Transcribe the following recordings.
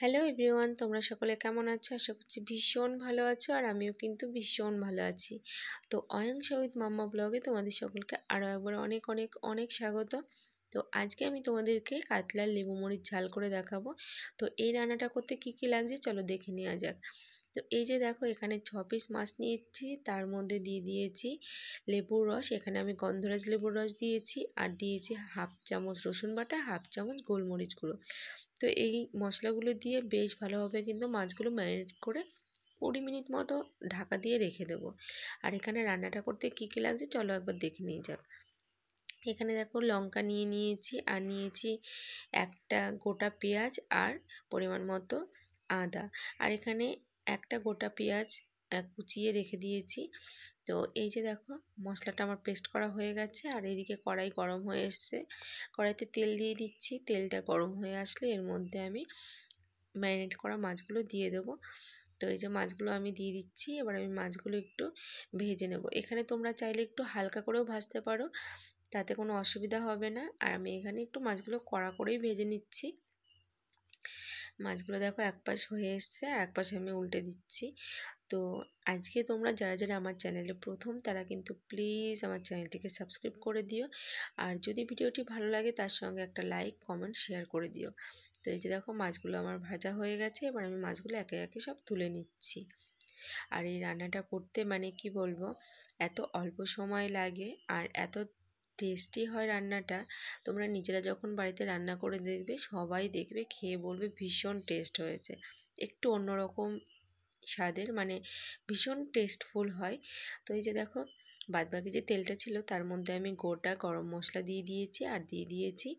Hello everyone, তোমরা সকলে কেমন আছো? আশা করছি ভীষণ ভালো আছো, আর আমিও কিন্তু ভীষণ ভালো আছি। তো অয়ংসা উইথ মাম্মা ব্লগে তোমাদের সকলকে আরও একবার অনেক অনেক অনেক স্বাগত। তো আজকে আমি তোমাদেরকে কাতলার লেবু মরিচ ঝাল করে দেখাবো। তো এই রান্নাটা করতে কি কি লাগছে চলো দেখে নেওয়া যাক। তো এই যে দেখো, এখানে 6 পিস মাছ নিয়েছি, তার মধ্যে দিয়ে দিয়েছি লেবুর রস। এখানে আমি গন্ধরাজ লেবুর রস দিয়েছি, আর দিয়েছি হাফ চামচ রসুন বাটা, হাফ চামচ গোলমরিচ গুঁড়ো। তো এই মশলাগুলো দিয়ে বেশ ভালোভাবে কিন্তু মাছগুলো ম্যারিনেট করে 20 মিনিট মতো ঢাকা দিয়ে রেখে দেবো। আর এখানে রান্নাটা করতে কী কী লাগছে চলো একবার দেখে নিয়ে যাক। এখানে দেখো, লঙ্কা নিয়েছি, আর নিয়েছি একটা গোটা পেঁয়াজ আর পরিমাণ মতো আদা। আর এখানে একটা গোটা পেঁয়াজ কুচিয়ে রেখে দিয়েছি। তো এই যে দেখো, মশলাটা আমার পেস্ট করা হয়ে গেছে। আর এদিকে কড়াই গরম হয়ে এসছে, কড়াইতে তেল দিয়ে দিচ্ছি। তেলটা গরম হয়ে আসলে এর মধ্যে আমি ম্যারিনেট করা মাছগুলো দিয়ে দেবো। তো এই যে মাছগুলো আমি দিয়ে দিচ্ছি। এবার আমি মাছগুলো একটু ভেজে নেব। এখানে তোমরা চাইলে একটু হালকা করেও ভাজতে পারো, তাতে কোনো অসুবিধা হবে না। আর আমি এখানে একটু মাছগুলো কড়া করেই ভেজে নিচ্ছি। মাছগুলো দেখো এক পাশ হয়ে এসছে, আর এক পাশে আমি উল্টে দিচ্ছি। তো আজকে তোমরা যারা যারা আমার চ্যানেলে প্রথম, তারা কিন্তু প্লিজ আমার চ্যানেলটিকে সাবস্ক্রাইব করে দিও। আর যদি ভিডিওটি ভালো লাগে তার সঙ্গে একটা লাইক, কমেন্ট, শেয়ার করে দিও। তো এই যে দেখো, মাছগুলো আমার ভাজা হয়ে গেছে। এবার আমি মাছগুলো একে একে সব তুলে নিচ্ছি। আর এই রান্নাটা করতে মানে কি বলবো, এত অল্প সময় লাগে আর এত টেস্টি হয় রান্নাটা। তোমরা নিজেরা যখন বাড়িতে রান্না করে দেখবে, সবাই দেখবে, খেয়ে বলবে ভীষণ টেস্ট হয়েছে। একটু অন্যরকম স্বাদের, মানে ভীষণ টেস্টফুল হয়। তো এই যে দেখো, বাদবাকি যে তেলটা ছিল তার মধ্যে আমি গোটা গরম মশলা দিয়ে দিয়েছি, আর দিয়ে দিয়েছি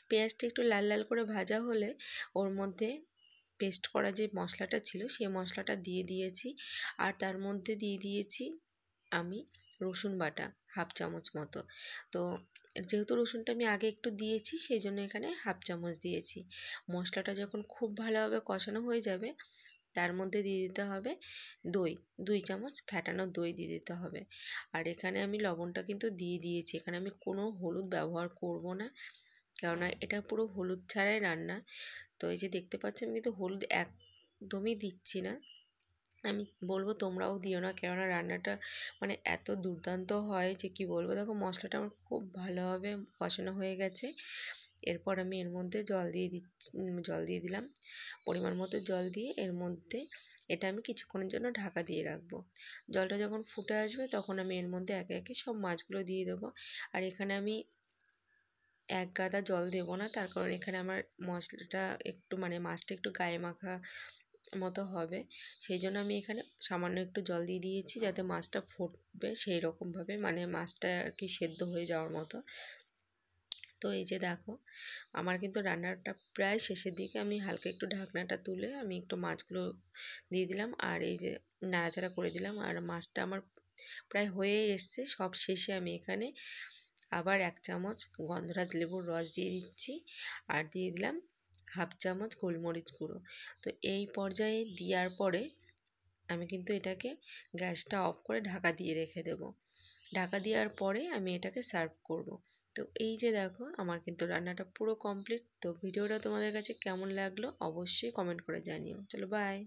পেঁয়াজটা একটু লাল লাল করে ভাজা হলে ওর মধ্যে পেস্ট করা যে মশলাটা ছিল সেই মশলাটা দিয়ে দিয়েছি। আর তার মধ্যে দিয়ে দিয়েছি আমি রসুন বাটা হাফ চামচ মতো। তো যেহেতু রসুনটা আমি আগে একটু দিয়েছি, সেই জন্য এখানে হাফ চামচ দিয়েছি। মশলাটা যখন খুব ভালোভাবে কষানো হয়ে যাবে, তার মধ্যে দিয়ে দিতে হবে দই। 2 চামচ ফ্যাটানো দই দিয়ে দিতে হবে। আর এখানে আমি লবণটা কিন্তু দিয়ে দিয়েছি। এখানে আমি কোনো হলুদ ব্যবহার করব না, কেননা এটা পুরো হলুদ ছাড়াই রান্না। তো এই যে দেখতে পাচ্ছি, আমি কিন্তু হলুদ একদমই দিচ্ছি না। আমি বলবো তোমরাও দিও না, কেননা রান্নাটা মানে এত দুর্দান্ত হয় যে কি বলবো। দেখো, মশলাটা আমার খুব ভালোভাবে কষানো হয়ে গেছে। এরপর আমি এর মধ্যে জল দিয়ে দিলাম। পরিমাণ মতো জল দিয়ে এর মধ্যে এটা আমি কিছুক্ষণের জন্য ঢাকা দিয়ে রাখবো। জলটা যখন ফুটে আসবে তখন আমি এর মধ্যে একে একে সব মাছগুলো দিয়ে দেবো। আর এখানে আমি এক গাদা জল দেবো না, তার কারণ এখানে আমার মশলাটা একটু মানে মাছটা একটু গায়ে মাখা মতো হবে। সেই জন্য আমি এখানে সামান্য একটু জল দিয়ে দিয়েছি, যাতে মাছটা ফুটবে সেই রকমভাবে, মানে মাছটা আর কি সেদ্ধ হয়ে যাওয়ার মতো। তো এই যে দেখো, আমার কিন্তু রান্নাটা প্রায় শেষের দিকে। আমি হালকা একটু ঢাকনাটা তুলে আমি একটু মাছগুলো দিয়ে দিলাম, আর এই যে নাড়াচাড়া করে দিলাম। আর মাছটা আমার প্রায় হয়ে এসছে। সব শেষে আমি এখানে আবার 1 চামচ গন্ধরাজ লেবুর রস দিয়ে দিচ্ছি, আর দিয়ে দিলাম হাফ চামচ গোলমরিচ গুঁড়ো। তো এই পর্যায়ে দেওয়ার পরে আমি কিন্তু এটাকে গ্যাসটা অফ করে ঢাকা দিয়ে রেখে দেবো। ঢাকা দেওয়ার পরে আমি এটাকে সার্ভ করব। তো এই যে দেখো, আমার কিন্তু রান্নাটা পুরো কমপ্লিট। তো ভিডিওটা তোমাদের কাছে কেমন লাগলো অবশ্যই কমেন্ট করে জানিও। চলো বাই।